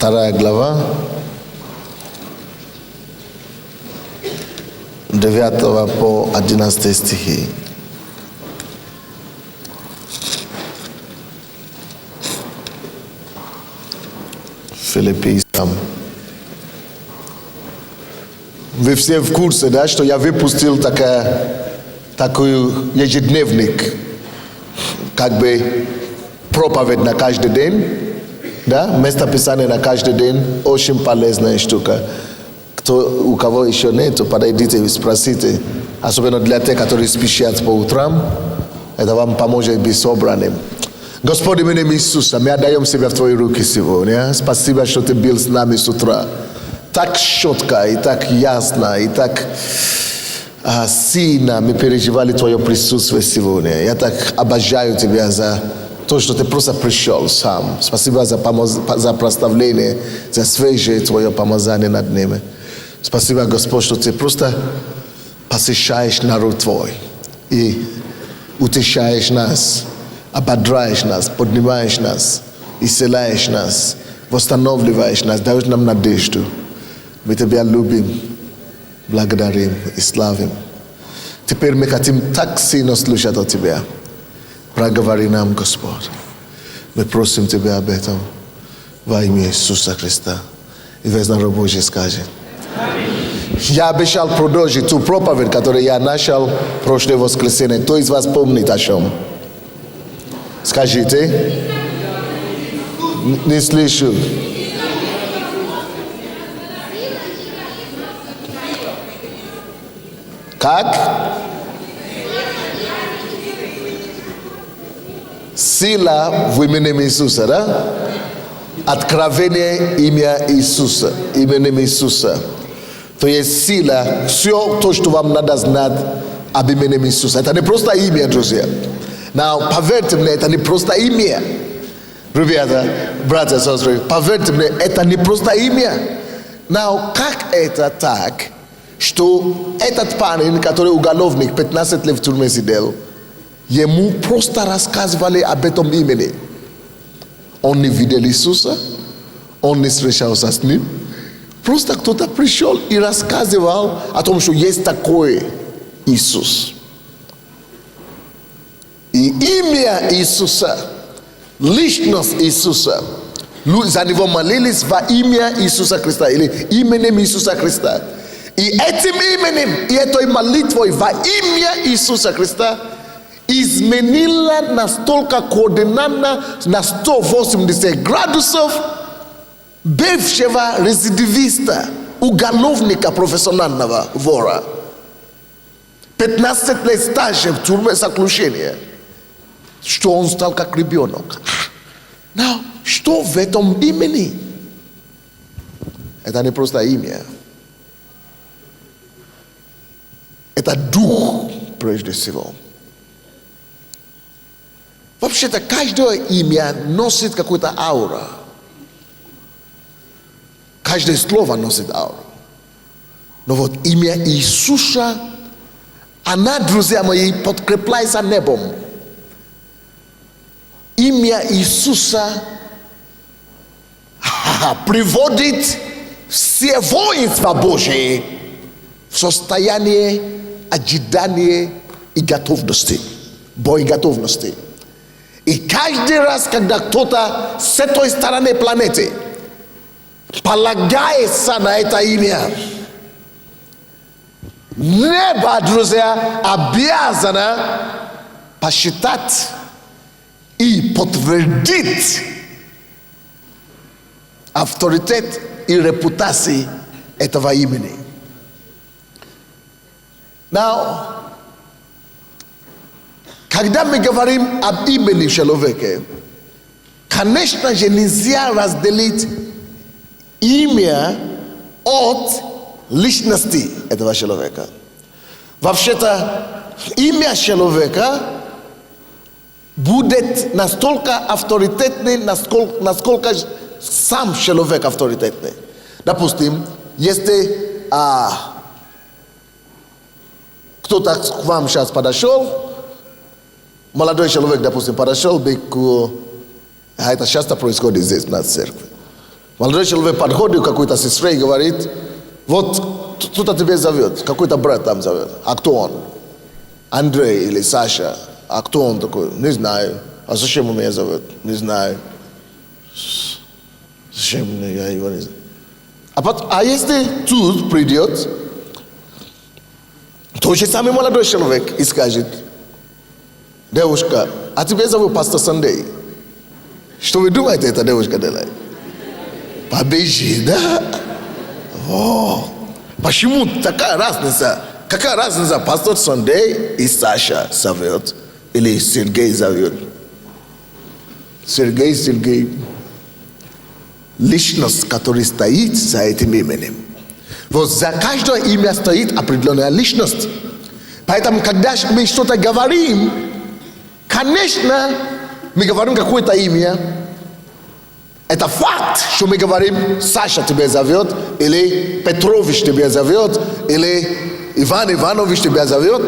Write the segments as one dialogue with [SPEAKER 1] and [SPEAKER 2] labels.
[SPEAKER 1] 2 глава, 9 по 11 стихи. Филиппийцам. Вы все в курсе, да, что я выпустил такой ежедневник, как бы проповедь на каждый день, да, местописание на каждый день, очень полезная штука. У кого еще нету, подойдите и спросите, особенно для тех, которые спешат по утрам, это вам поможет быть собранным. Господи, в имени Иисуса, мы отдаем себя в Твои руки сегодня. Спасибо, что Ты был с нами с утра. Так четко, и так ясно, и так сильно мы переживали Твое присутствие сегодня. Я так обожаю Тебя за то, что Ты просто пришел сам. Спасибо за прославление, за свежее Твое помазание над ними. Спасибо, Господь, что Ты просто посещаешь народ Твой и утешаешь нас, ободряешь нас, поднимаешь нас, исцеляешь нас, восстанавливаешь нас, даешь нам надежду. Мы Тебя любим, благодарим и славим. Теперь мы хотим так сильно слушать от Тебя. Проговори нам, Господь. Мы просим Тебя об этом во имя Иисуса Христа. И весь народ Божий скажет. Я обещал продолжить ту проповедь, которую я начал в прошлое воскресенье. Кто из вас помнит о чем? Скажите. Не слышу. Как? Сила в имени Иисуса, да? Откровение имя Иисуса, именем Иисуса. То есть сила, все то, что вам надо знать об имени Иисуса. Это не просто имя, друзья. Но поверьте мне, это не просто имя. Ребята, братья и сестры, поверьте мне, это не просто имя. Но как это так, что этот парень, который уголовник, 15 лет в тюрьме сидел, ему просто рассказывали об этом имени. Он не видел Иисуса, он не встречался с ним. Просто кто-то пришел и рассказывал о том, что есть такой Иисус. И имя Иисуса, личность Иисуса, за него молились во имя Иисуса Христа или именем Иисуса Христа. И этим именем, и этой молитвой во имя Иисуса Христа изменила настолько координатно на 180 градусов бывшего рецидивиста, уголовника профессионального вора. 15 лет стажа в тюрьме заключения, что он стал как ребенок. Но что в этом имени? Это не просто имя. Это дух, прежде всего. Вообще-то каждое имя носит какую-то ауру. Каждое слово носит ауру. Но вот имя Иисуса, она, друзья мои, подкрепляется небом. Имя Иисуса приводит все воинства Божьи в состояние ожидания и готовности, боеготовности. И каждый раз, когда кто-то с этой стороны планеты полагается на это имя, небо, друзья, обязано посчитать и подтвердить авторитет и репутацию этого имени. Now, когда мы говорим об имени человека, конечно же, нельзя разделить имя от личности этого человека. Вообще-то, имя человека будет настолько авторитетный, насколько сам человек авторитетный. Допустим, если кто-то к вам сейчас подошел, молодой человек, допустим, подошел бы это часто происходит здесь, на церкви. Молодой человек подходит к какой-то сестре и говорит: вот кто-то тебя зовет, какой-то брат там зовет. А кто он? Андрей или Саша. А кто он такой? Не знаю. А зачем он меня зовет? Не знаю. Зачем я его не знаю? А если тут придет тот же самый молодой человек и скажет: девушка, а тебя зовут пастор Сандей. Что вы думаете, эта девушка делает? Побежит, да? О, почему такая разница? Какая разница, пастор Сандей и Саша зовет? Или Сергей зовет? Сергей. Личность, которая стоит за этим именем. Вот за каждое имя стоит определенная личность. Поэтому, когда мы что-то говорим, конечно, мы говорим какое-то имя. Это факт, что мы говорим: Саша тебя зовет, или Петрович тебя зовет, или Иван Иванович тебя зовет.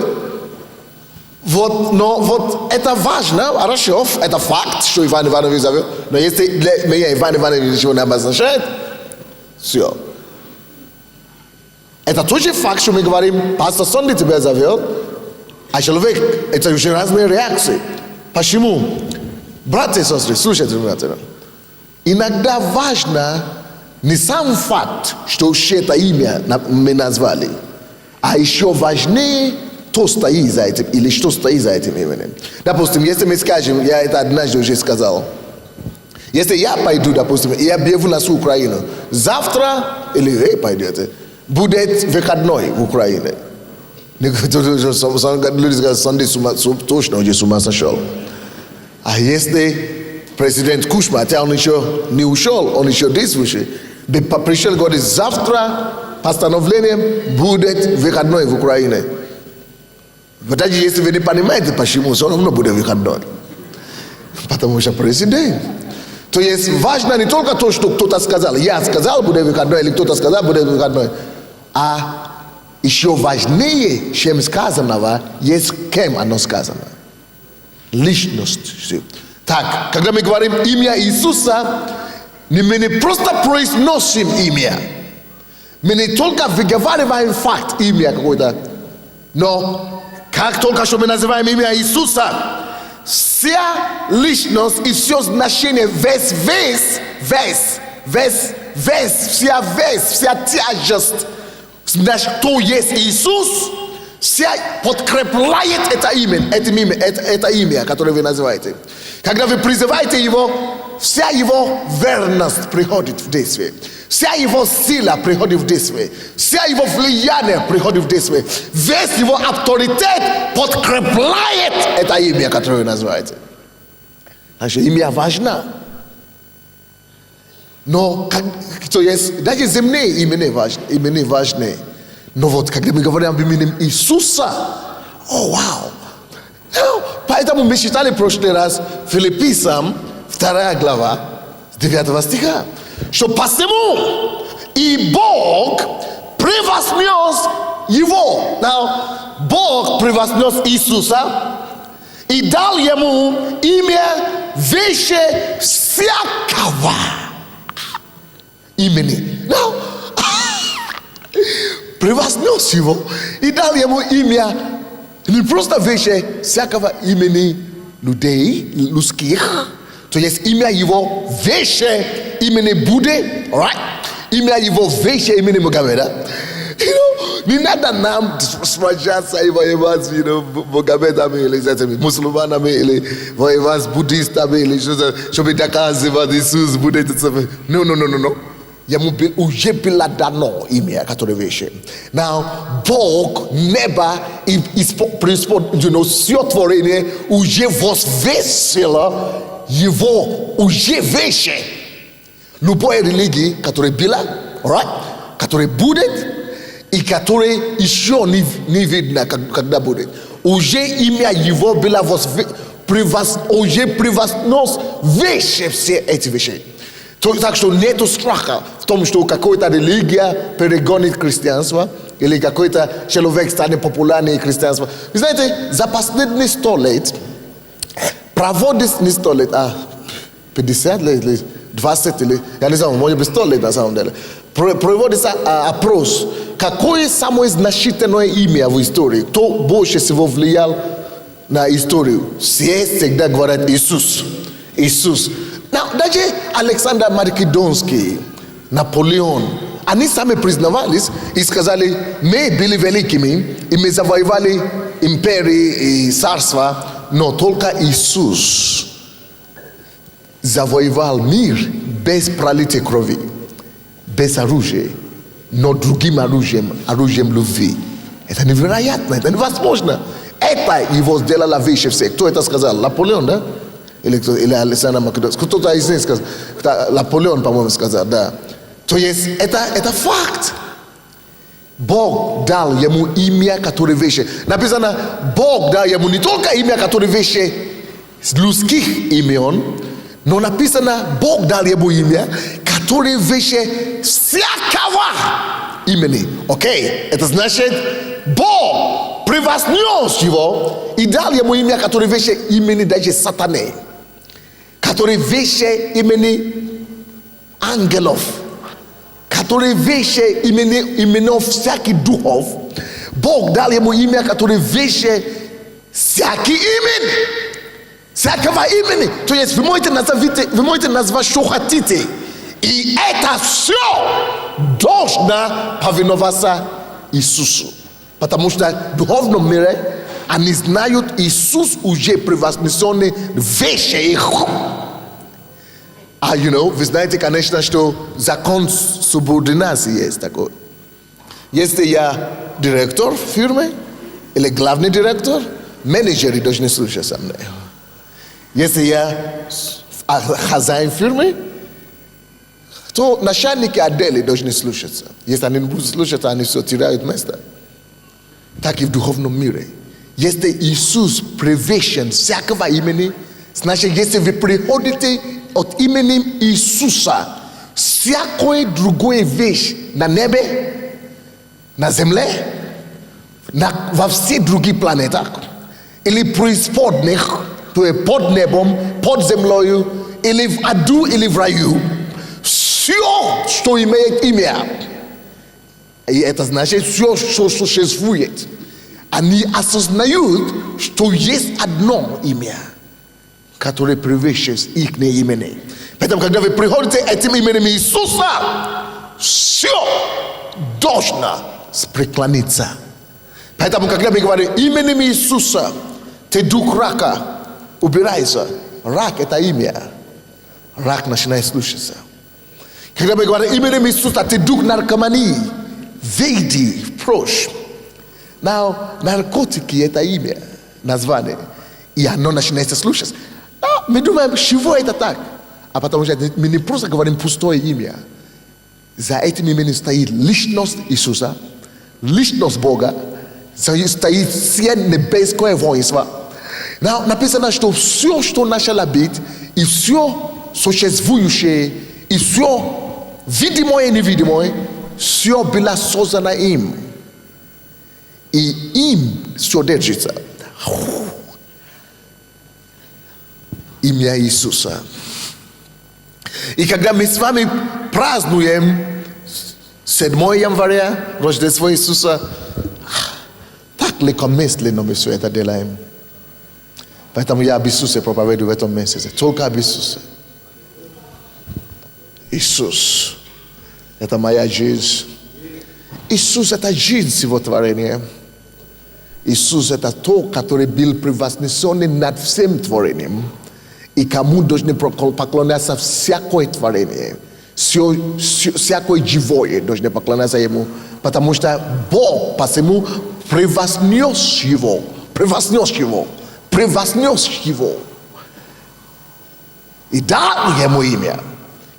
[SPEAKER 1] Но вот это важно, хорошо, это факт, что Иван Иванович зовет. Но если для меня Иван Иванович ничего не обозначает, все. Это тоже факт, что мы говорим: пастор Сандей тебя зовет, а человек, это уже разные реакции. Почему? Братья и сестры, слушайте внимательно. Иногда важно не сам факт, что это имя мы назвали, а еще важнее, кто стоит за этим или что стоит за этим именем. Допустим, если мы скажем, я это однажды уже сказал, если я пойду, допустим, и объявлю на всю Украину, завтра, или вы пойдете, будет выходной в Украине. Люди скажут: Сандей точно уже с ума сошел. А если президент Кушма, хотя он еще не ушел, он еще действующий, пришел и говорит: завтра постановлением будет выходной в Украине. Даже если вы не понимаете, почему, все равно будет выходной. Потому что президент. То есть важно не только то, что кто-то сказал. Я сказал, будет выходной, или кто-то сказал, будет выходной. А еще важнее, чем сказанного, есть кем оно сказано. Личность. Так, когда мы говорим имя Иисуса, мы не просто произносим имя. Мы не только выговариваем факт имя какое-то, но как только что мы называем имя Иисуса, вся личность и все значение, вся тяжесть, кто есть Иисус, вся подкрепляет это имя, которое вы называете. Когда вы призываете Его, вся Его верность приходит в действие. Вся Его сила приходит в действие. Вся Его влияние приходит в действие. Весь Его авторитет подкрепляет это имя, которое вы называете. Значит, имя важно. Но, то есть, даже земные имена важны. Но вот, когда мы говорим об имени Иисуса, вау! Поэтому мы читали в прошлый раз Филиппийцам 2 глава 9 стиха, что посему и Бог превознес Его. Бог превознес Иисуса и дал Ему имя выше всякого имени. Превознес Его и дал Ему имя не просто выше всякого имени людей, людских, то есть имя Его выше имени Будды, right? Имя Его выше имени Магомеда. Не надо нам сражаться и воевать с Магомедами или мусульманами или воевать с буддистами или чтобы доказывать Иисус будет. No. Ему уже было дано имя, которое выше. Now, Бог неба и все творение уже возвысило Его уже выше любой религии, которая была, right? Которая будет и которая еще не видно, когда будет. Уже имя Его было уже превознес выше все эти вещи. Так что нету страха в том, что какая-то религия перегонит христианство или какой-то человек станет популярным христианством. Вы знаете, за последние 100 лет, проводит не 100 лет, 50 лет, 20 или, я не знаю, может быть 100 лет на самом деле. Проводится опрос, какое самое значительное имя в истории, кто больше всего влиял на историю. Все всегда говорят Иисус. Иисус. Даже Александр Македонский, Наполеон, они сами признавались и сказали, мы были великими, и мы завоевали империи и царства, но только Иисус завоевал мир без пролития крови, без оружия, но другим оружием, оружием любви. Это невероятно, это невозможно. Это его сделало выше всех. Кто это сказал? Наполеон, да? Или Александр Македонский? Кто-то из них сказал. Наполеон, по-моему, сказал, да. То есть это факт. Бог дал ему имя, которое выше. Написано, Бог дал ему не только имя, которое выше людских имен, но написано, Бог дал ему имя, которое выше всякого имени. Окей? Это значит, Бог превознес его и дал ему имя, которое выше имени даже сатаны, которое выше имени ангелов, который выше именов всяких духов. Бог дал ему имя, которое выше всяких имен. Всякого имени. То есть вы можете назвать, что хотите. И это все должно повиноваться Иисусу. Потому что в духовном мире они знают, Иисус уже превознесенный выше их. Вы знаете, конечно, что закон субординации есть такой. Если я директор фирмы или главный директор, менеджеры должны слушаться мне. Если я хозяин фирмы, то начальники отдела должны слушаться. Если они не будут слушаться, они все теряют место. Так и в духовном мире. Если Иисус превыше всякого имени, значит, если вы приходите от имени Иисуса, всякое другое вещь на небе, на земле, во всех других планетах, или преисподних, то есть под небом, под землей, или в аду, или в раю, все, что имеет имя, и это значит все, что существует, они осознают, что есть одно имя, которое превыше их имени. Поэтому, когда вы приходите этим именем Иисуса, все должно преклониться. Поэтому, когда мы говорим именем Иисуса, ты дух рака, убирайся. Рак – это имя. Рак начинает слушаться. Когда мы говорим именем Иисуса, ты дух наркомании, выйди прочь. Наркотики – это имя, название. И оно начинает слушаться. Мы думаем, чего это так? А потому что мы не просто говорим пустое имя. За этим именем стоит личность Иисуса, личность Бога, стоит все небесное воинство. Написано, что все, что начало быть, и все существующее, и все видимое и невидимое, все было создано им. И им все держится. Имя Иисуса. И когда мы с вами празднуем 7 января, Рождество Иисуса, так легкомысленно мы все это делаем. Поэтому я об Иисусе проповедую в этом месяце. Только об Иисусе. Иисус – это моя жизнь. Иисус – это жизнь всего творения. Иисус – это то, который был превознесенный над всем творением. И кому должны поклоняться всякое творение, всякое живое должны поклоняться Ему, потому что Бог посему превознес Его, и дал Ему имя,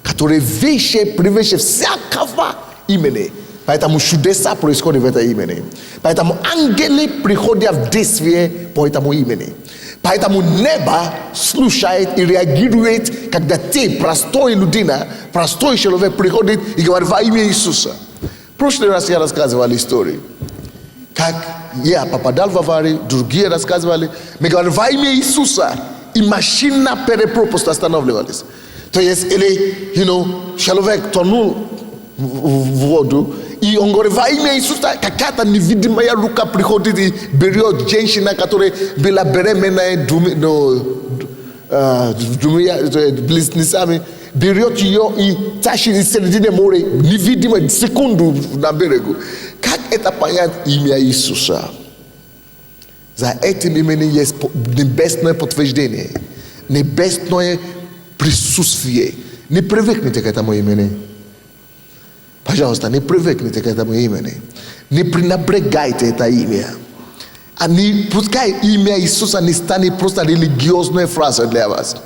[SPEAKER 1] которое превыше всякого имени. Поэтому чудеса происходят в этом имени. Поэтому ангелы приходят в действие по этому имени. Поэтому небо слушает и реагирует, когда ты, простой людина, простой человек, приходит и говорит во имя Иисуса. В прошлый раз я рассказывал историю, как я попадал в аварию, другие рассказывали. Мы говорим во имя Иисуса, и машина перепропуст останавливались. To jest ili, człowiek tonął w wodę i on mówi, w imię Jezusa, kakata nie widzi ja ruka przychodzi i bierze dziewczynę, która była beremena bliznicami, bierze ją i tashi z seredinie morza, nie widzi sekundu na brzegu. Jak to pojąć imię Jezusa? Za tym imieniem jest niebesne potwierdzenie, niebesne присутствие. Не привыкните к этому имени. Пожалуйста, не привыкните к этому имени. Не пренебрегайте это имя. Пускай имя Иисуса не станет просто религиозной фразой для вас.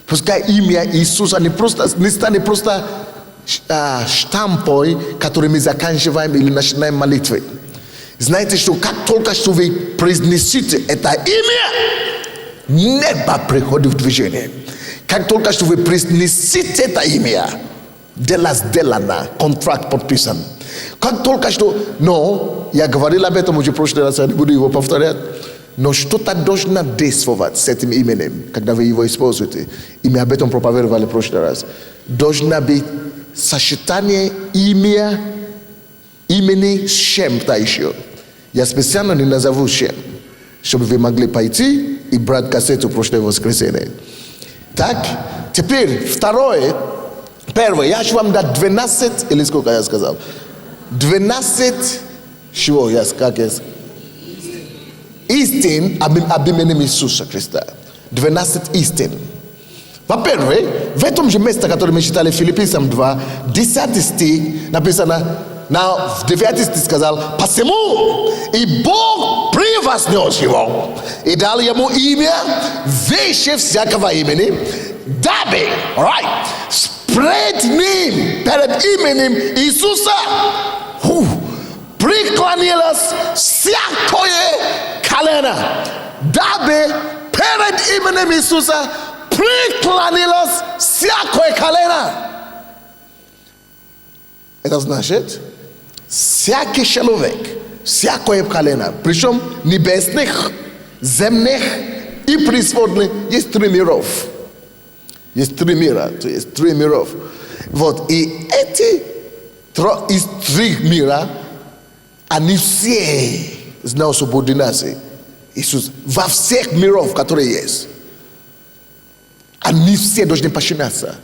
[SPEAKER 1] Пускай имя Иисуса не станет просто штампой, который мы заканчиваем или начинаем молитвы. Знаете, что как только что вы произнесите это имя, небо приходит в движение. Как только что вы произнесите это имя, дело сделано, контракт подписан. Как только что, я говорил об этом уже в прошлый раз, я не буду его повторять, но что-то должно действовать с этим именем, когда вы его используете. И мы об этом проповедовали в прошлый раз. Должно быть сочетание имени с чем-то еще. Я специально не назову чем, чтобы вы могли пойти и брать кассету в прошлое воскресенье. Так, теперь второе, первое, я же вам дал 12, или сколько я сказал? 12, чего я сказал? Истин об имени Иисуса Христа. 12 истин. Во-первых, в этом же месте, которое мы читали в Филиппийцам 2, 10 стих, написано, в 9 стих сказал, посему и Бог превознес его и дал ему имя выше всякого имени, дабы, пред ним, перед именем Иисуса, преклонилось всякое колено, дабы перед именем Иисуса преклонилось всякое колено. Это значит, всякий человек, всякое колено, причем небесных, земных и преисподних, есть 3 миров. Есть 3 мира, то есть 3 миров. Вот, и эти из 3 мира, они все знают субординации. Иисус во всех миров, которые есть, они все должны подчиняться.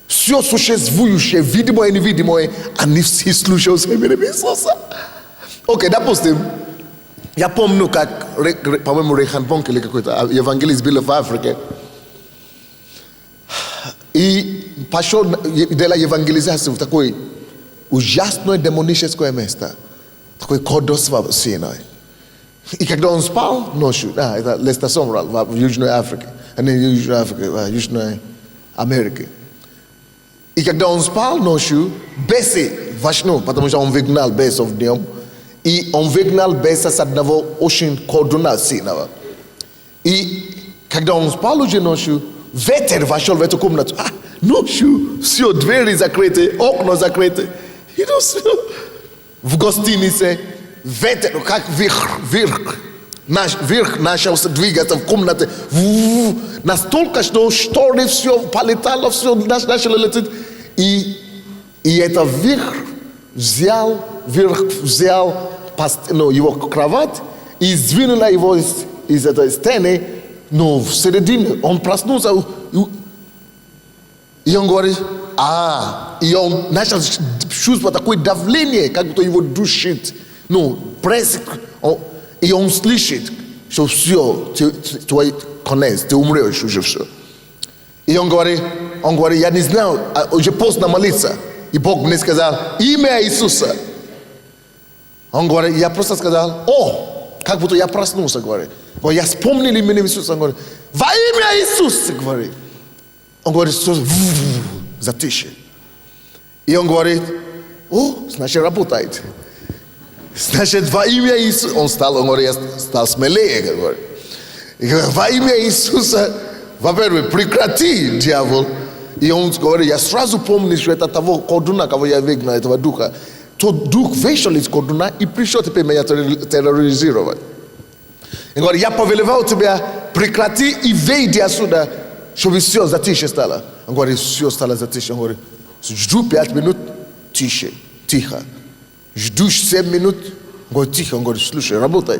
[SPEAKER 1] Все существующее, видимое и невидимое, они все слушаются именем Иисуса. Окей, допустим, я помню, как, по-моему, Рейхан Бонк или какой-то евангелист был в Африке, и пошел для евангелизации в такое ужасное демоническое место, такое кодосва сильное. И когда он спал ночью, это Лестер Сомрал в Южной Африке, в Южной Америке. И когда он спал ночью, бесы вошли, потому что он выгнал бесов днем, и он выгнал беса с одного очень колдуна сильного. И когда он спал уже ночью, ветер вошел в эту комнату. Ночью все двери закрыты, окна закрыты. И в гостинице ветер, как вверх начал двигаться в комнате. Настолько, что шторы все полетало, все начало лететь. И это вверх взял его кровать и сдвинул его из этой стены, но в середине он проснулся, и он говорит, и он начал чувствовать такое давление, как будто его душит, пресс, и он слышит, что все, твой конец, ты умрешь уже все. И он говорит, я не знал, уже поздно молиться. И Бог мне сказал, имя Иисуса. Он говорит, я просто сказал, как будто я проснулся, говорит. Я вспомнил имя Иисуса, он говорит, во имя Иисуса, говорит. Он говорит, затишье. И он говорит, значит, работает. Значит, во имя Иисуса. Он говорит, я стал смелее, говорит. И говорит, во имя Иисуса, во-первых, прекрати, дьявол. И он говорит, я сразу помню, что это того колдуна, кого я выгнал, этого духа. Тот дух вышел из колдуна и пришел теперь меня терроризировать. И говорит, я повелевал тебя, прекрати и выйди отсюда, чтобы все затишье стало. Agora все стало затишье. Он говорит, жду 5 минут, тихо. Жду 7 минут, говорит, тихо. Он говорит, слушай, работай.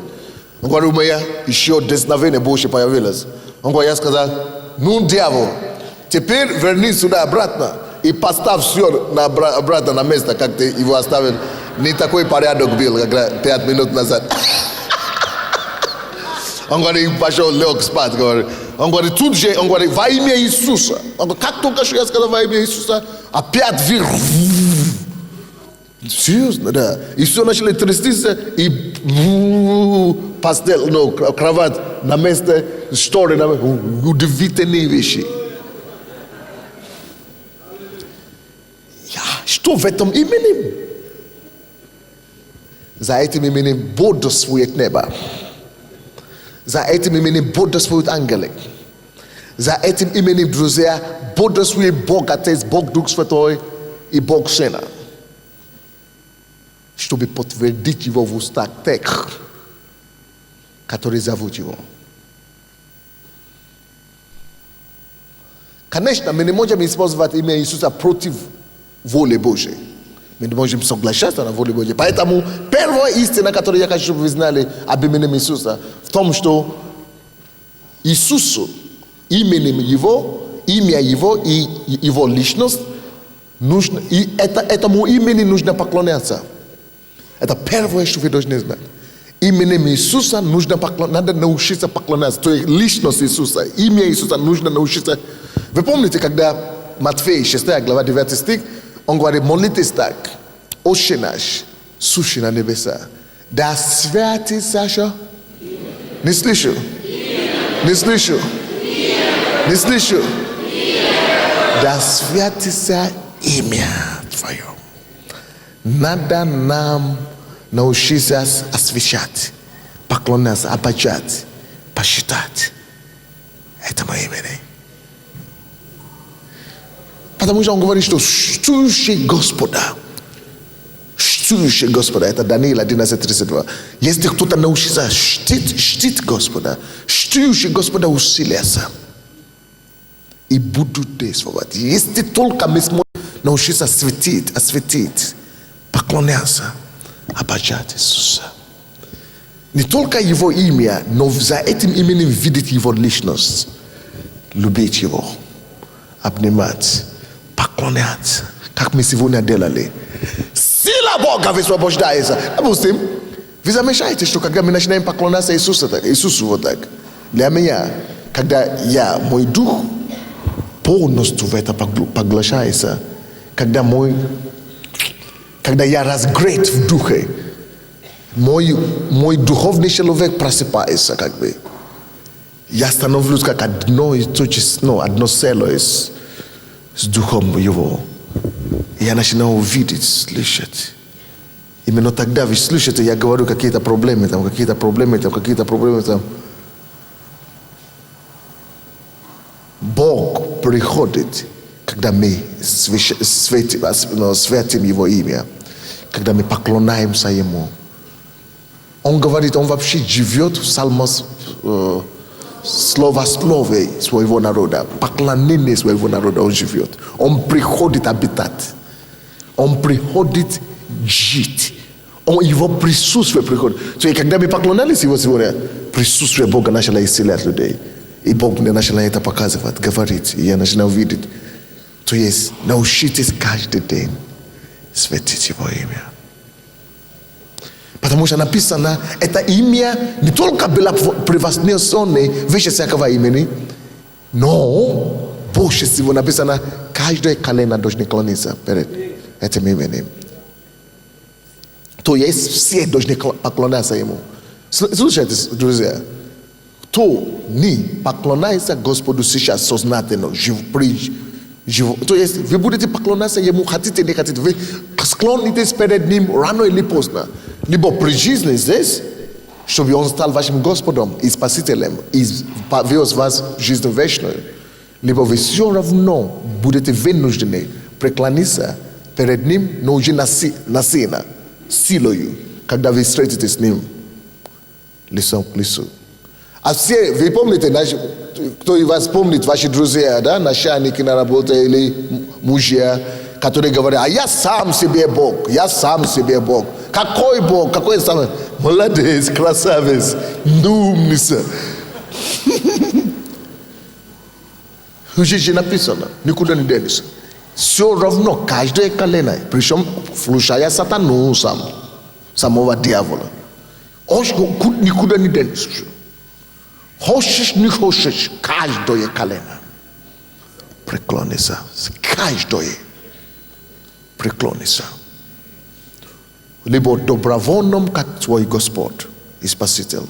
[SPEAKER 1] Он говорит, у меня еще десновение больше появилось. Он говорит, я сказал, ну, дьявол, теперь вернись сюда обратно и поставь все обратно на место, как ты его оставил. Не такой порядок был, как 5 минут назад. Он говорит, пошел, лег спать. Он говорит, тут же, он говорит, во имя Иисуса. Он говорит, как только что я сказал во имя Иисуса, опять вверх. Серьезно, да. И все начали трястись, и постель, кровать на месте, шторы на месте. Удивительные вещи. Что в этом именем? За этим именем бодрствует небо. За этим именем бодрствуют ангелы. За этим именем, друзья, бодрствует Бог Отец, Бог Дух Святой и Бог Сына. Чтобы подтвердить его в устах тех, которые зовут его. Конечно, мы не можем использовать имя Иисуса против воли Божьей. Мы не можем соглашаться на волю Божьей. Поэтому первая истина, которую я хочу, чтобы вы знали об имени Иисуса, в том, что Иисусу, именем Его, имя Его и Его личность, нужно, и этому имени нужно поклоняться. Это первое, что вы должны знать. Именем Иисуса нужно надо научиться поклоняться. То есть личность Иисуса, имя Иисуса нужно научиться. Вы помните, когда Матфея 6 глава 9 стих, он говорит, молитесь так, Отче наш, сущий на небеса, да святится что? Не слышу. Не слышу. Не слышу. Да святится имя Твое. Надо нам научиться освящать, поклоняться, обожать, посчитать этому имени. Потому что он говорит, что чтущий Господа, это Даниил 11:32. Если кто-то научится чтить Господа, чтущий Господа усилится и будут действовать. Если только мы сможем научиться осветить, поклоняться, обожать Иисуса. Не только Его имя, но за этим именем видеть Его личность, любить Его, обнимать, поклоняться, как мы сегодня делали. Сила Бога высвобождается. Допустим, вы замечаете, что когда мы начинаем поклоняться Иисусу вот так, для меня, когда мой дух полностью в это поглощается, когда я разгрет в духе, мой духовный человек просыпается, как бы. Я становлюсь как одно целое с духом его. Я начинаю видеть, слышать. Именно тогда вы слышите, я говорю какие-то проблемы там. Бог приходит, когда мы святим Его имя, когда мы поклоняемся Ему. Он говорит, Он вообще живет в словословии своего народа, поклонение своего народа Он живет. Он приходит обитать. Он приходит жить. Его присутствие приходит. То есть, когда мы поклонялись Его сегодня, присутствие Бога начало исцелять людей. И Бог мне начал это показывать, говорить. И я начинал видеть. То есть, научитесь каждый день светить Его имя. Потому что написано, это имя не только было превознесено выше всякого имени, но больше всего написано, каждое колено должно клониться перед этим именем. То есть все должны поклоняться Ему. Слушайте, друзья, кто не поклоняется Господу сейчас сознательно, то есть вы будете поклоняться Ему, хотите, не хотите, вы склонитесь перед Ним рано или поздно. Либо при жизни здесь, чтобы Он стал вашим Господом и Спасителем, и повез вас в жизнь вечную, либо вы все равно будете вынуждены преклониться перед Ним, но уже насильно, силою, когда вы встретитесь с Ним лицом к лицу. А все, вы помните, кто из вас помнит, ваши друзья, да, начальники на работе или мужья, которые говорят, а я сам себе Бог, я сам себе Бог. Какой Бог? Какой сам? Молодец, красавец, умница. В жизни написано, никуда не денешься. Все равно каждое колено, причем включая сатану самого дьявола. Никуда не денешься. Хочешь, не хочешь, каждое колено преклонится. Каждое преклонится. Либо добровольным, как твой Господь и Спаситель,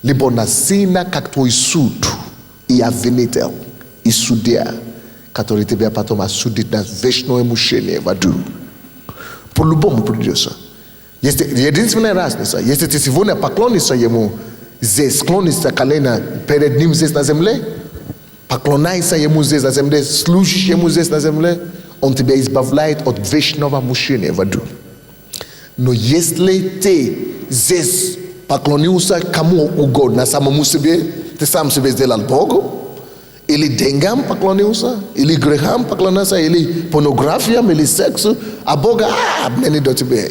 [SPEAKER 1] либо насильно, как твой суд и обвинитель, и судья, который тебя потом осудит на вечное мучение в аду. По-любому придется. Единственная разница, если ты сегодня поклонишься ему, здесь склонишься колено перед ним здесь на земле, поклоняйся ему здесь на земле, служишь ему здесь на земле, он тебя избавляет от вечного мучения в аду. Но если ты здесь поклонился кому угодно, самому себе, ты сам себе сделал Богу, или деньгам поклонился, или грехам поклонился, или порнографиям, или сексу, а Бога, мне не до тебя.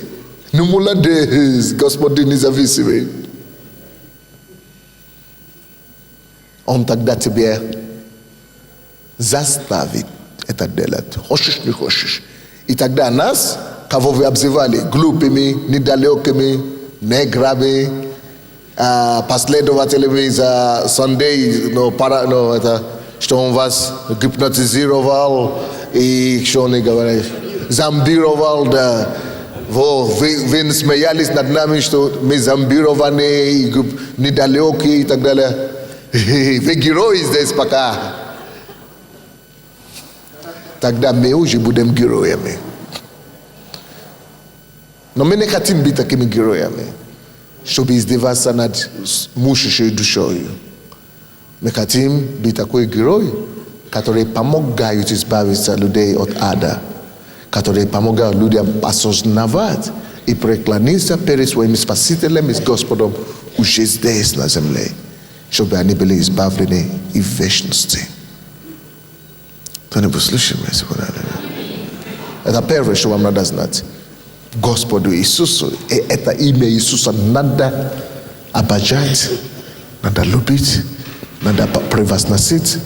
[SPEAKER 1] Ну, молодец, Господин независимый. Он тогда тебя заставит это делать. Хочешь, не хочешь. И тогда нас, кого вы обзывали глупыми, недалекими, неграми, последователями за Sunday, это, что он вас гипнотизировал и что он говорит, зомбировал, да. Вы смеялись над нами, что мы зомбированы, недалекие и так далее. Вы герои здесь пока. Тогда мы уже будем героями. Но мы не хотим быть такими героями, чтобы издеваться над мучащей душой. Мы хотим быть такой герой, который помогает избавиться людей от ада, который помогает людям осознавать и преклониться перед своим Спасителем и Господом уже здесь на земле, чтобы они были избавлены и в вечности. Кто-нибудь слышит меня сегодня? Это первое, что вам надо знать. Господу Иисусу, и это имя Иисуса надо обожать, надо любить, надо превозносить,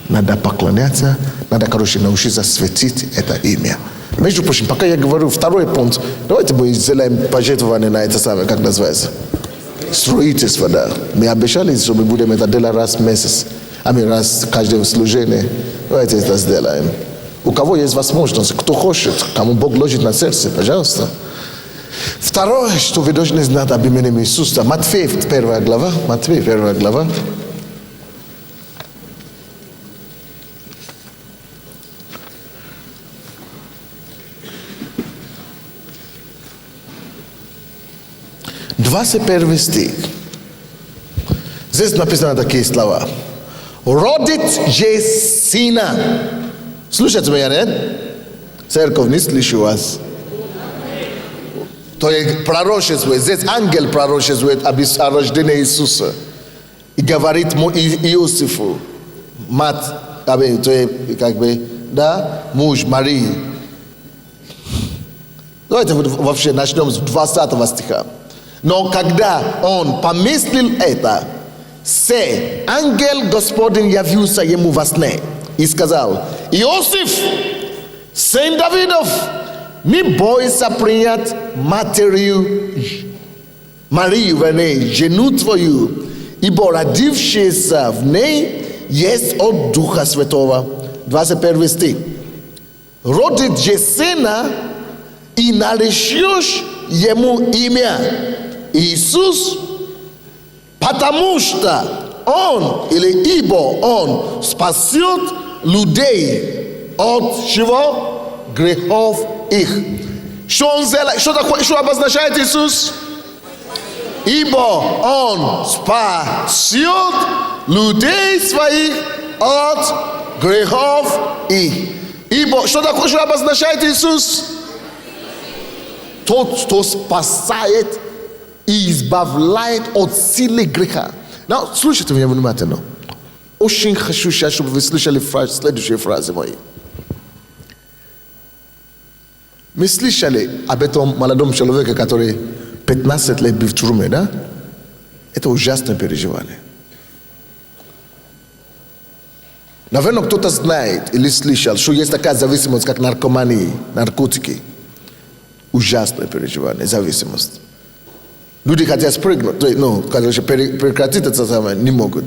[SPEAKER 1] надо поклоняться, надо, научиться светить это имя. Между прочим, пока я говорю второй пункт, давайте мы сделаем пожертвование на это самое, как называется? Строительство, да. Мы обещали, что мы будем это делать раз в месяц, раз в каждое служение. Давайте это сделаем. У кого есть возможность, кто хочет, кому Бог ложит на сердце, пожалуйста. Второе, что вы должны знать об имени Иисуса, Матфея 1 глава, Матфея 1 глава. Первый стих. Здесь написано такие слова. Родит же сына. Слушайте меня, нет? Церковь, не слышу вас. То есть пророчествует. Здесь ангел пророчествует о рождении Иисуса. И говорит Иосифу, мать, то есть, как бы, да, муж Марии. Давайте вообще начнем с 20 стиха. Но когда он помыслил это, ангел Господин явился ему во сне и сказал: Иосиф, сын Давидов, не бойся принять Марию, жену твою, ибо родившаяся в ней есть от Духа Святого. 21 стих. Родит же сына, и наречешь ему имя Иисус, потому что он, или ибо он спасет людей от чего? Грехов их. Что обозначает Иисус? Ибо он спасет людей своих от грехов их. Ибо что обозначает Иисус? Тот, кто спасает и избавляет от силы греха. Слушайте меня внимательно. очень хочу сейчас, чтобы вы слышали следующую фразу мою. Мы слышали об этом молодом человеке, который 15 лет был в тюрьме, да? Это ужасное переживание. Наверное, кто-то знает или слышал, что есть такая зависимость, как наркомания, наркотики. Ужасное переживание, зависимость. Люди хотят спрыгнуть, короче, прекратить это самое, не могут.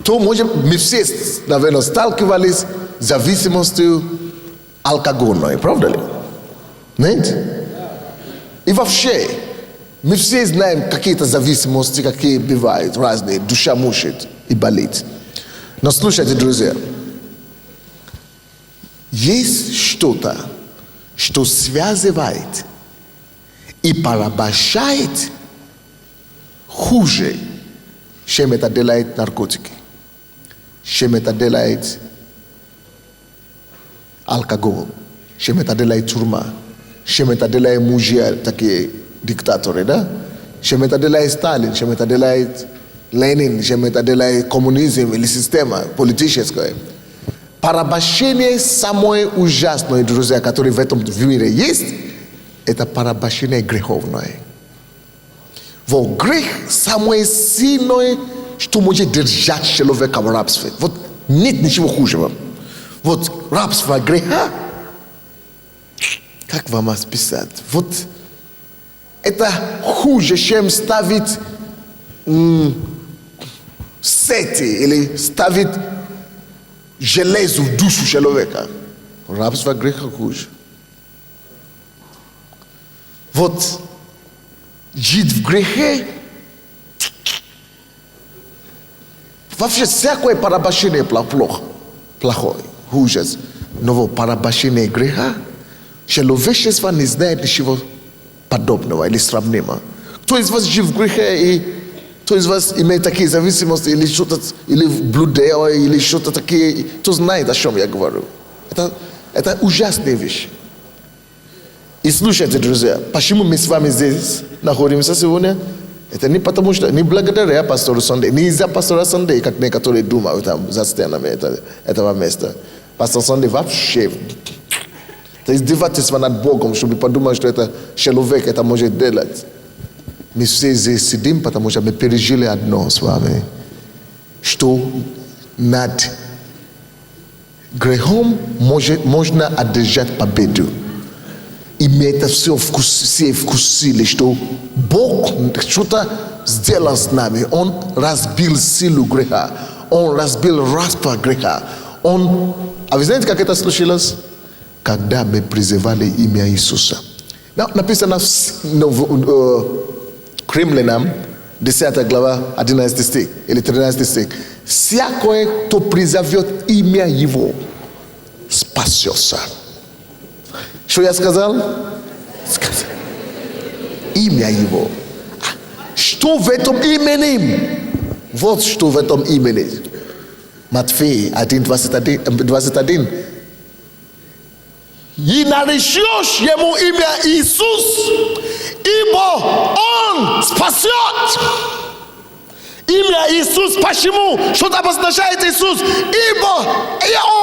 [SPEAKER 1] То, может, мы все, наверное, сталкивались с зависимостью алкогольной, правда ли? Нет? И вообще, мы все знаем какие-то зависимости, какие бывают разные, душа мучает и болит. Но слушайте, друзья, есть что-то, что связывает и порабощает хуже, чем это делает наркотики, чем это делает алкоголь, чем это делает тюрьма, чем это делает мужья, такие диктаторы, да? Чем это делает Сталин, чем это делает Ленин, чем это делает коммунизм или система политическая. Порабощение самое ужасное, друзья, которое в этом мире есть, это порабощение греховное. Вот грех самое сильное, что может держать человека в рабстве. Вот нет ничего хуже. Вот рабство греха, как вам описать? Вот это хуже, чем ставить сети или ставить железо в душу человека. Рабство греха хуже. Вот жить в грехе, вообще всякое порабощение плохое, хуже. Но вот порабощение греха, человечество не знает ничего подобного или сравнимого. Кто из вас жив в грехе и кто из вас имеет такие зависимости или что-то, или блудео, или что-то такие, кто знает, о чем я говорю. Это ужасные вещи. И слушайте, друзья, почему мы с вами здесь находимся сегодня? Это не потому что, не благодаря пастору Сандей, не из-за пастора Сандей, как некоторые думают там за стенами этого места. Пастор Сандей вообще, это издевательство над Богом, чтобы подумать, что это человек это может делать. Мы все здесь сидим, потому что мы пережили одно с вами, что над грехом можно одержать победу. И мы это все вкусили, что Бог что-то сделал с нами. Он разбил силу греха. Он разбил рабство греха. А вы знаете, как это случилось? Когда мы призывали имя Иисуса. Написано в Римлянам, 10 глава, 11 стих или 13 стих. Всякое, кто призовет имя Его, спасется. Что я сказал? Имя Его. Что в этом имени? Вот что в этом имени. Матфея 1:21. И наречешь ему имя Иисус, ибо Он спасет. Имя Иисус, почему? Что обозначает Иисус? Ибо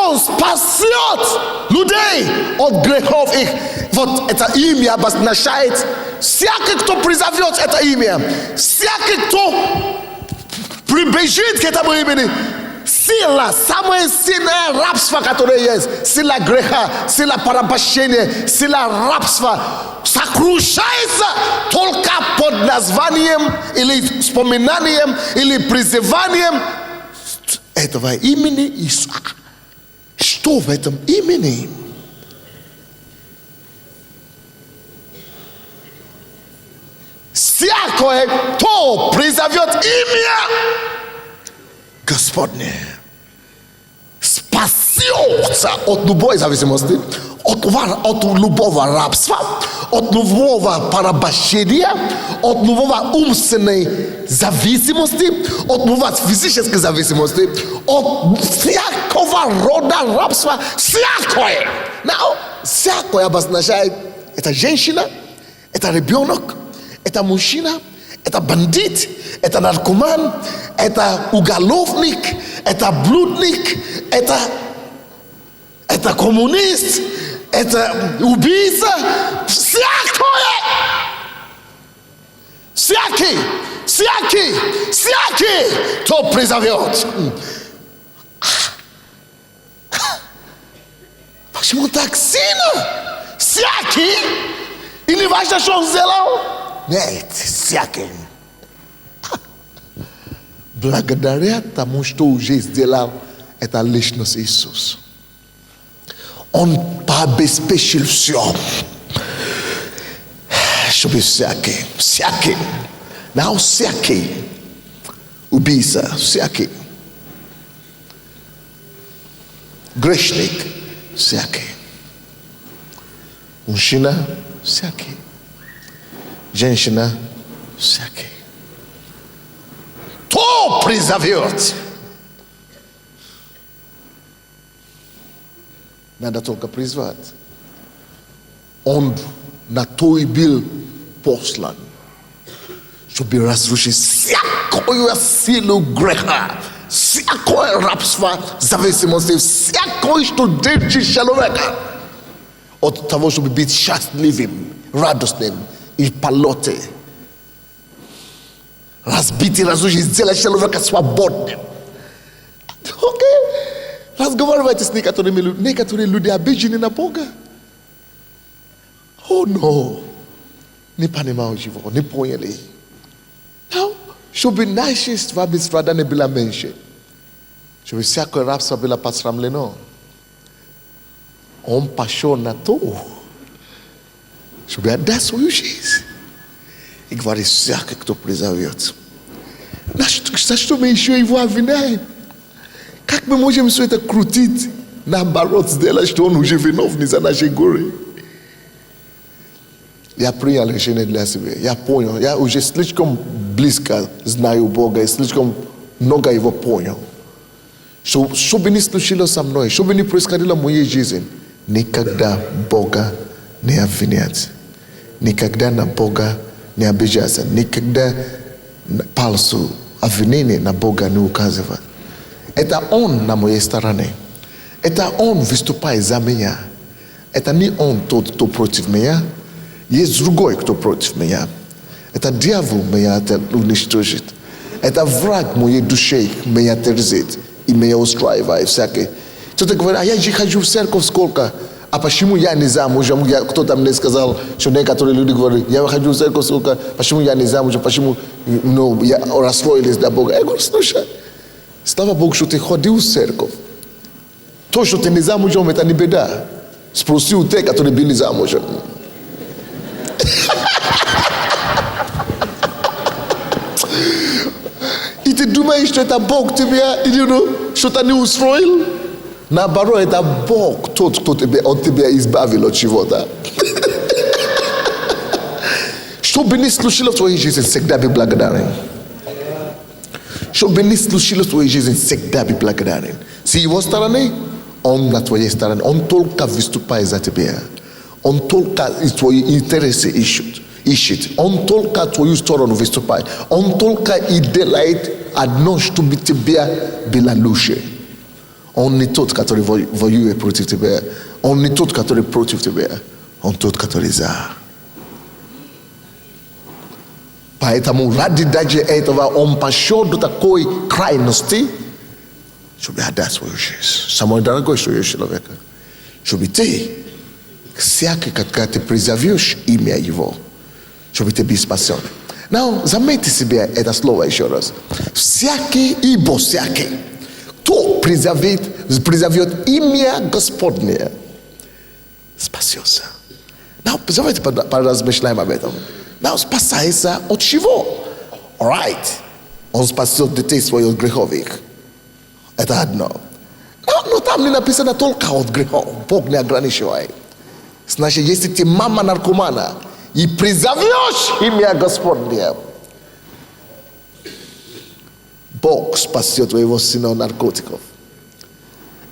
[SPEAKER 1] Он спасет людей от грехов их. Вот это имя обозначает всякий, кто призовет это имя, всякий, кто прибежит к этому имени. Сила, самое сильное рабство, которое есть, сила греха, сила порабощения, сила рабства сокрушается только под названием или вспоминанием или призыванием этого имени Иисуса. Что в этом имени? Всякое, кто призовет имя Господне, спасется от любой зависимости, от любого рабства, от любого порабощения, от любого умственной зависимости, от любого физической зависимости, от всякого рода рабства, всякое. Всякое обозначает, это женщина, это ребенок, это мужчина, это бандит, это наркоман, это уголовник, это блудник, это коммунист, это убийца, всякий, кто призовет. Почему так сильно? Всякий? И не важно, что он сделал? Нет, всякий. Благодаря тому, что уже сделал, это личность Иисус. Он пообеспечил все, чтобы всякий, now всякий, убийца, всякий, грешник, всякий, мужчина, всякий, женщина, всякий. Кто призовет? Надо только призвать. Он на то и был послан, чтобы разрушить всякую силу греха, всякое рабство, зависимости, всякое, что держит человека от того, чтобы быть счастливым, радостным и в полете. Разбить и разрушить, сделать человека свободным. Окей? Разговаривайте с некоторыми людьми. Некоторые люди обижены на Бога. Oh no. Не понимаю его, не поняли. Now, чтобы нашество без страда не было меньше. Чтобы всякое рабство было посрамлено. Он пошел на то, чтобы отдать свою жизнь. И говорит, всякий, кто призовет. За что мы еще его обвиняем? Как мы можем все это крутить? Наоборот, сделать, что он уже виновный за наши горы. Я принял решение для себя. Я понял. Я уже слишком близко знаю Бога и слишком много его понял. Что бы ни случилось со мной, что бы ни происходило в моей жизни, никогда Бога не обвинять. Никогда на Бога не обижаться. Никогда пальцу обвинение на Бога не указывать. Это Он на моей стороне. Это Он выступает за меня. Это не Он тот, кто против меня. Есть другой, кто против меня. Это дьявол меня уничтожит. Это враг моей души меня терзит и меня устраивает всякий. Кто-то говорит, а я же хожу в церковь сколько? А почему я не замужем? Кто-то мне сказал, что некоторые люди говорят, я хожу в церковь сколько? Почему я не замужем? Почему я расстроились до Бога? Я говорю, слушай, слава Богу, что ты ходил в церковь. То, что ты не замужем, это не беда. Спроси у тех, которые были замужем. И ты думаешь, что это Бог тебя, что-то не устроил? Наоборот, это Бог, тот, кто от тебя избавил от чего-то. Что бы ни случилось в твоей жизни, всегда быть благодарен. Что бы ни случилось в твоей жизни, всегда быть благодарен. С его стороны, он на твоей стороне. Он только выступает за тебя. Он только твои интересы ищет. Он только твою сторону выступает. Он только и делает одно, чтобы тебя было лучше. Он не тот, который воюет против тебя. Он не тот, который против тебя. Он тот, который за. Поэтому ради даже этого он пошел до такой крайности, чтобы отдать свою жизнь. Самое дорогое, что есть человека. Чтобы ты, всякий, когда ты призовешь имя его, чтобы ты был спасен. Но заметьте себе это слово еще раз. Всякий, ибо всякий, кто призовет имя Господне, спасется. Давайте поразмышляем об этом. Спасается от чего? Alright. Он спасет детей своих греховых. Это одно. Но там не написано только от грехов. Бог не ограничивает. Значит, если ты мама наркомана и призовешь имя Господне, Бог спасет твоего сына от наркотиков.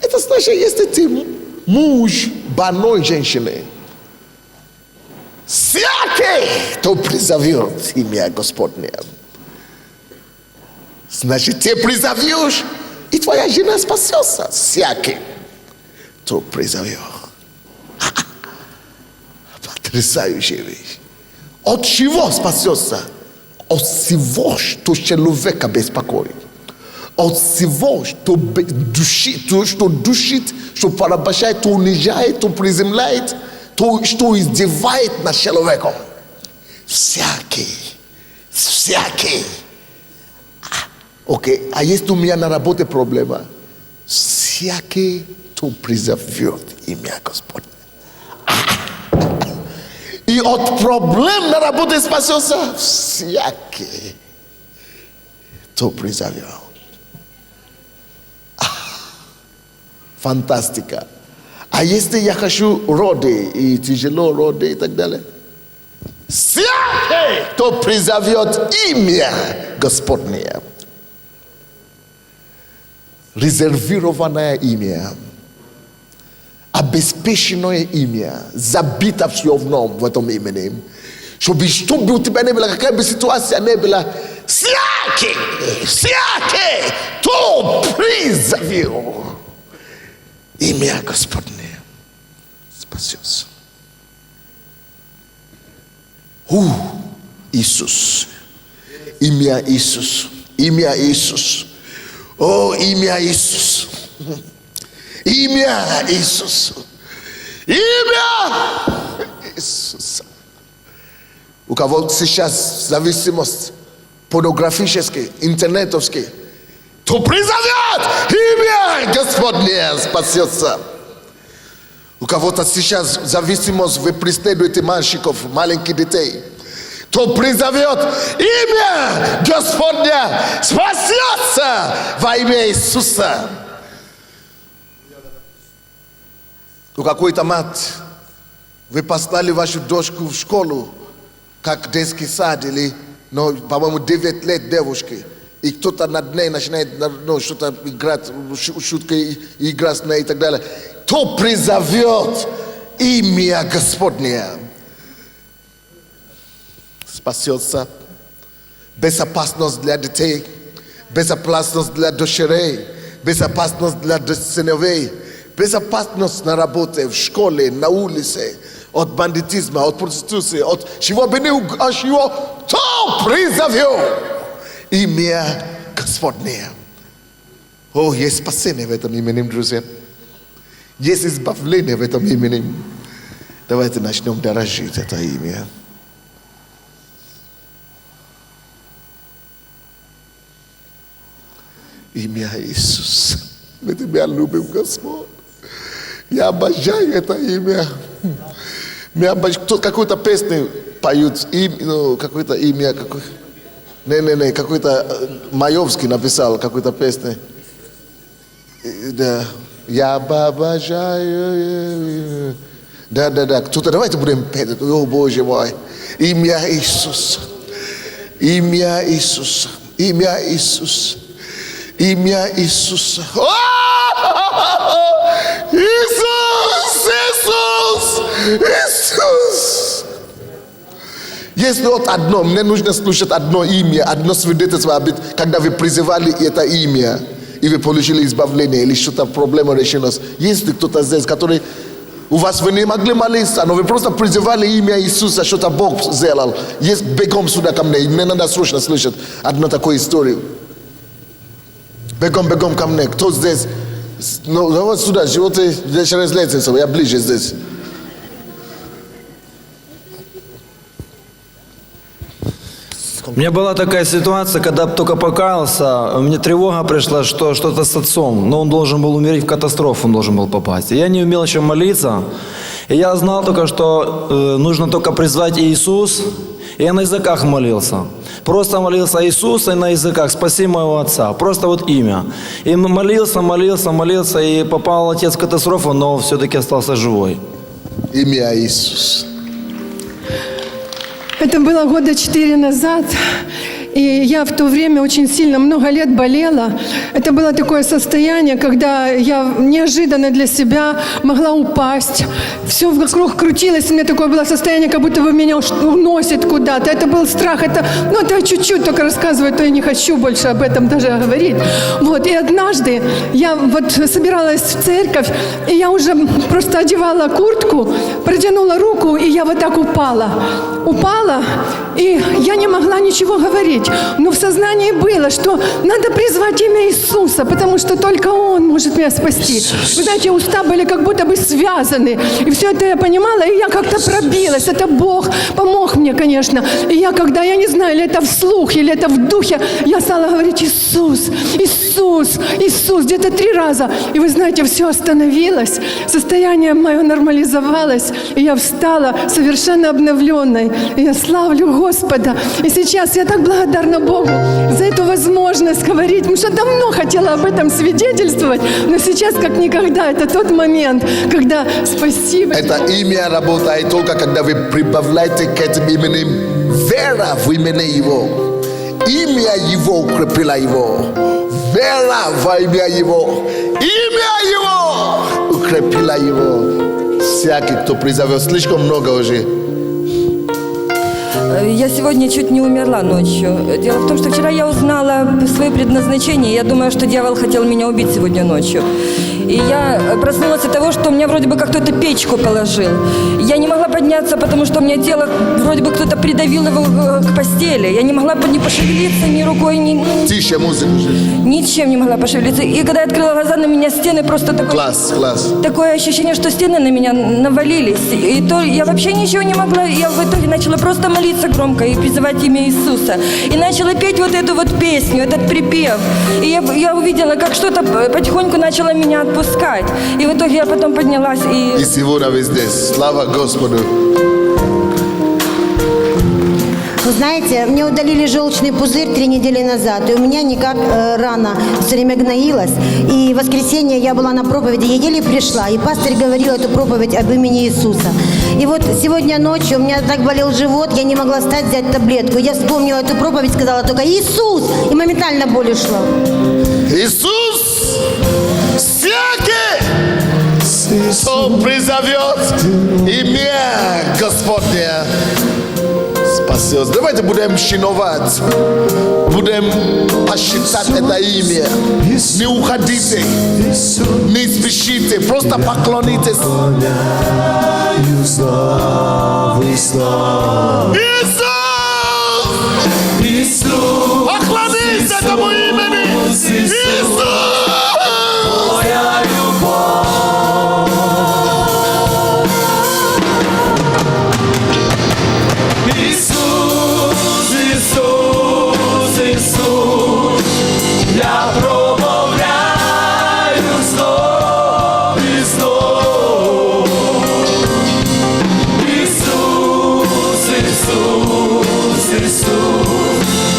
[SPEAKER 1] Это значит, если ты муж больной женщины, всякий, кто призовет имя Господне, значит, ты призовешь И твоя жена спасется. Всякий, кто призовет. Потрясающая вещь. От чего спасется? От всего, что человека беспокоит. От всего, что душит, что порабощает, что унижает, что приземляет, что издевает над человеком. Всякий. Окей, а есть у меня на работе проблема. Всякий, кто призовет имя Господне. И от проблем на работе спасется всякий, кто призовет. Фантастика. А если я хочу роды, и тяжело роды и так далее, всякий, кто призовет имя Господне. Резервированное имя, обеспеченное имя, забито все в нем в этом имени. Чтобы что бы у тебя не было, какая бы ситуация не была, всякий, кто призовет имя Господне, спасется. Иисус, имя Иисус, имя Иисус. О, имя Иисус. Имя Иисус. Имя Иисуса. У кого сейчас зависимость порнографическая, интернетовская, то призовет имя Господне, спасется. У кого-то сейчас зависимость, вы преследуете мальчиков, маленьких детей, то призовет имя Господня, спасется во имя Иисуса. У какой-то мать, вы послали вашу дочку в школу, как детский сад, или, по-моему, 9 лет девушки, и кто-то над ней начинает что-то играть, шутки играть с ней и так далее, то призовет имя Господне. Спасется. Безопасность для детей, безопасность для дочерей, безопасность для сыновей, безопасность на работе, в школе, на улице, от бандитизма, от проституции, от чего бы ни угодно, то призовет имя Господне. О, есть спасение в этом имени, друзья. Есть избавление в этом имени. Давайте начнем дорожить это имя. Имя Иисус. Мы Тебя любим, Господь. Я обожаю это имя. Какую-то песню поют, какое-то имя, какой-то Маевский написал какую-то песню. Да. Я обожаю. Да. Кто-то, давайте будем петь. О, Боже мой. Имя Иисус. Имя Иисус. Имя Иисус. Имя Иисуса. Иисус! Если вот одно, мне нужно слушать одно имя, одно свидетельство, когда вы призывали это имя, и вы получили избавление, или что-то проблема решилась. Есть кто-то здесь, который у вас вы не могли молиться, но вы просто призывали имя Иисуса, что-то Бог сделал. Есть бегом сюда ко мне, мне надо срочно слышать одну такую историю. Бегом ко мне. Кто здесь? Ну, вот сюда, животы через лестницу, я ближе здесь.
[SPEAKER 2] У меня была такая ситуация, когда только покаялся, мне тревога пришла, что что-то с отцом, но он должен был умереть, в катастрофу он должен был попасть. И я не умел еще молиться, и я знал только, что нужно только призвать Иисус, и я на языках молился. Просто молился Иисуса и на языках, спаси моего отца, просто вот имя. И молился, и попал отец в катастрофу, но все-таки остался живой.
[SPEAKER 1] Имя Иисус.
[SPEAKER 3] Это было года 4 назад. И я в то время очень сильно, много лет болела. Это было такое состояние, когда я неожиданно для себя могла упасть. Все вокруг крутилось, у меня такое было состояние, как будто бы меня уносит куда-то. Это был страх, это чуть-чуть только рассказываю, то я не хочу больше об этом даже говорить. Вот, и однажды я вот собиралась в церковь, и я уже просто одевала куртку, протянула руку, и я вот так упала, и я не могла ничего говорить. Но в сознании было, что надо призвать имя Иисуса, потому что только Он может меня спасти. Вы знаете, уста были как будто бы связаны. И все это я понимала, и я как-то пробилась. Это Бог помог мне, конечно. И я не знаю, или это вслух, или это в духе, я стала говорить: Иисус, Иисус, Иисус, где-то 3 раза. И вы знаете, все остановилось, состояние мое нормализовалось, и я встала совершенно обновленной. И я славлю Господа. И сейчас я так благодарна Богу за эту возможность говорить, потому что давно хотела об этом свидетельствовать, но сейчас как никогда это тот момент, когда спасибо.
[SPEAKER 1] Это имя работает только когда вы прибавляете к этим именем вера в имя Его. Имя Его укрепило Его. Вера во имя Его. Имя Его укрепило Его. Всякий, кто призовет, слишком много уже.
[SPEAKER 4] Я сегодня чуть не умерла ночью. Дело в том, что вчера я узнала свое предназначение. Я думаю, что дьявол хотел меня убить сегодня ночью. И я проснулась от того, что у меня вроде бы как кто-то печку положил. Я не могла подняться, потому что у меня тело, вроде бы кто-то придавил его к постели. Я не могла ни пошевелиться, ни рукой, ни...
[SPEAKER 1] Тише музыку.
[SPEAKER 4] Ничем не могла пошевелиться. И когда я открыла глаза, на меня стены просто такое...
[SPEAKER 1] Класс.
[SPEAKER 4] Такое ощущение, что стены на меня навалились. И то я вообще ничего не могла. Я в итоге начала просто молиться громко и призывать имя Иисуса. И начала петь вот эту вот песню, этот припев. И я увидела, как что-то потихоньку начало меня отпускать. И в итоге я потом поднялась и...
[SPEAKER 1] И сегодня вы здесь. Слава Господу.
[SPEAKER 5] Вы знаете, мне удалили желчный пузырь 3 недели назад, и у меня никак рана все время гноилась. И в воскресенье я была на проповеди, я еле пришла, и пастор говорил эту проповедь об имени Иисуса. И вот сегодня ночью у меня так болел живот, я не могла встать, взять таблетку. Я вспомнила эту проповедь, сказала только «Иисус!» и моментально боль ушла.
[SPEAKER 1] Иисус, всякий, кто призовет имя Господне, спасется. Давайте будем шиновать, будем посчитать это имя. Не уходите, не спешите, просто поклонитесь. Иисус! Поклонись этому имени! Иисус! Моя любовь! Иисус, Иисус, Иисус, я промовляю снова и снова. Иисус, Иисус, Иисус,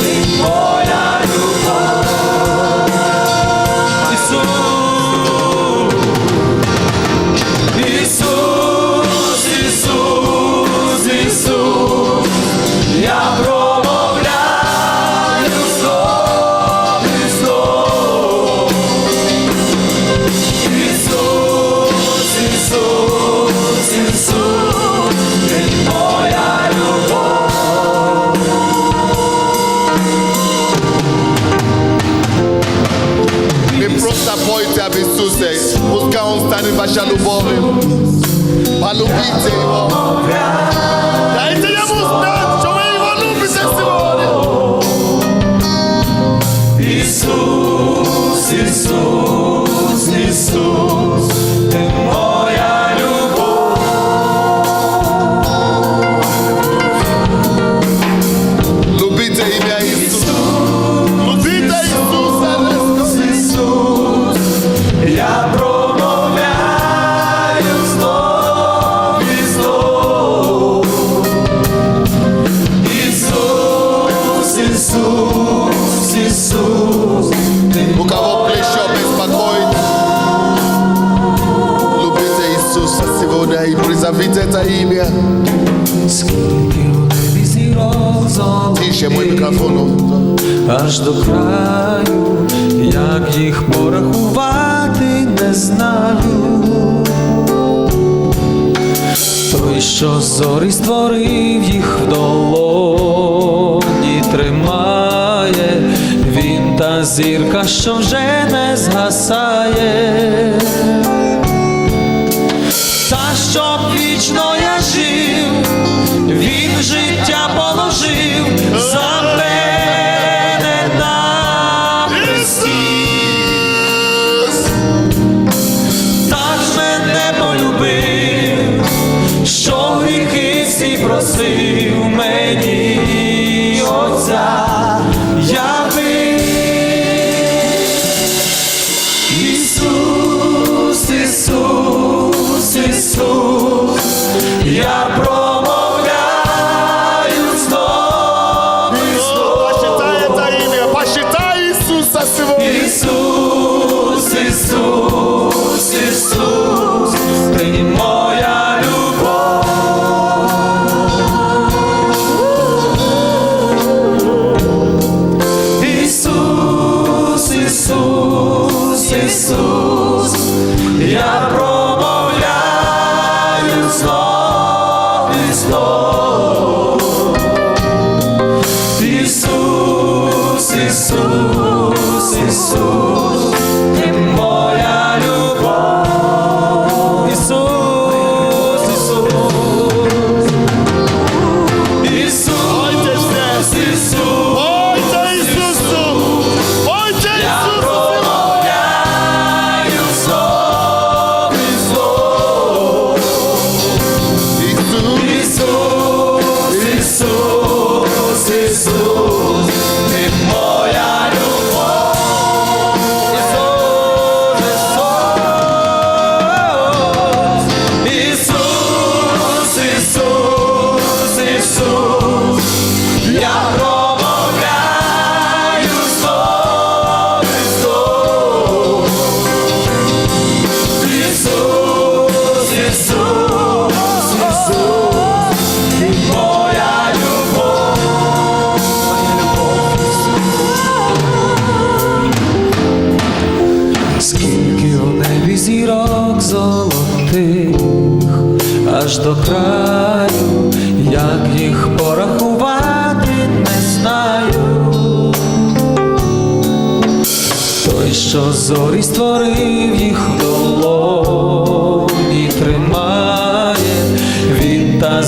[SPEAKER 1] ты моя любовь. Иисус, Иисус, Иисус, я промовляю снова и снова. Иисус, Иисус, Иисус, ты моя любовь. Не просто пойте об Иисусе, пускай Он станет ваша любовью. Полюбите Его. Дайте Ему знать, что вы Его любите сегодня. Иисус, Иисус, Иисус, ты моя любовь. Любите имя Иисуса. Любите Иисуса. Иисус, я промовляю снова и снова. Иисус, Иисус, Иисус, у кого плечо беспокоит, любите Иисуса сегодня и призовите это имя.
[SPEAKER 6] Скільки у небі зірок, зірок золотих,
[SPEAKER 1] Тише мой мікрофон.
[SPEAKER 6] аж до краю, як їх порахувати не знаю. Той, що зорі створив, їх в долоні тримає, він та зірка, що вже не згасає. Та щоб вічно я жив, він життя положив за мене на хресті. Так мене полюбив, що гріхи всі просив мені Отця явив. Ісус, Ісус, Ісус, я промовляю знов і знов.
[SPEAKER 1] Посчитай это имя, посчитай Иисуса сегодня.
[SPEAKER 6] Ісус, Ісус, Ісус, ти моя любов. Ісус, Ісус, Ісус, я промовляю знов і знов. Ісус, Ісус, Ісус, ти моя любов. Ісус, Ісус, Ісус, Ісус,
[SPEAKER 1] Ойте Иисусу! Ойте
[SPEAKER 6] я
[SPEAKER 1] Иисусу!
[SPEAKER 6] промовляю знов і знов.
[SPEAKER 1] Иисус!
[SPEAKER 6] Ісус, Ісус, Ісус, ти моя любов. Ісус, Ісус, Ісус, Ісус, я промовляю знов і знов. Ісус, Ісус, Ісус, ти моя любов. Скільки в небі зірок золотих, аж до краю, як їх порахувати не знаю. Той, що зорі створив, їх в долоні тримає, він та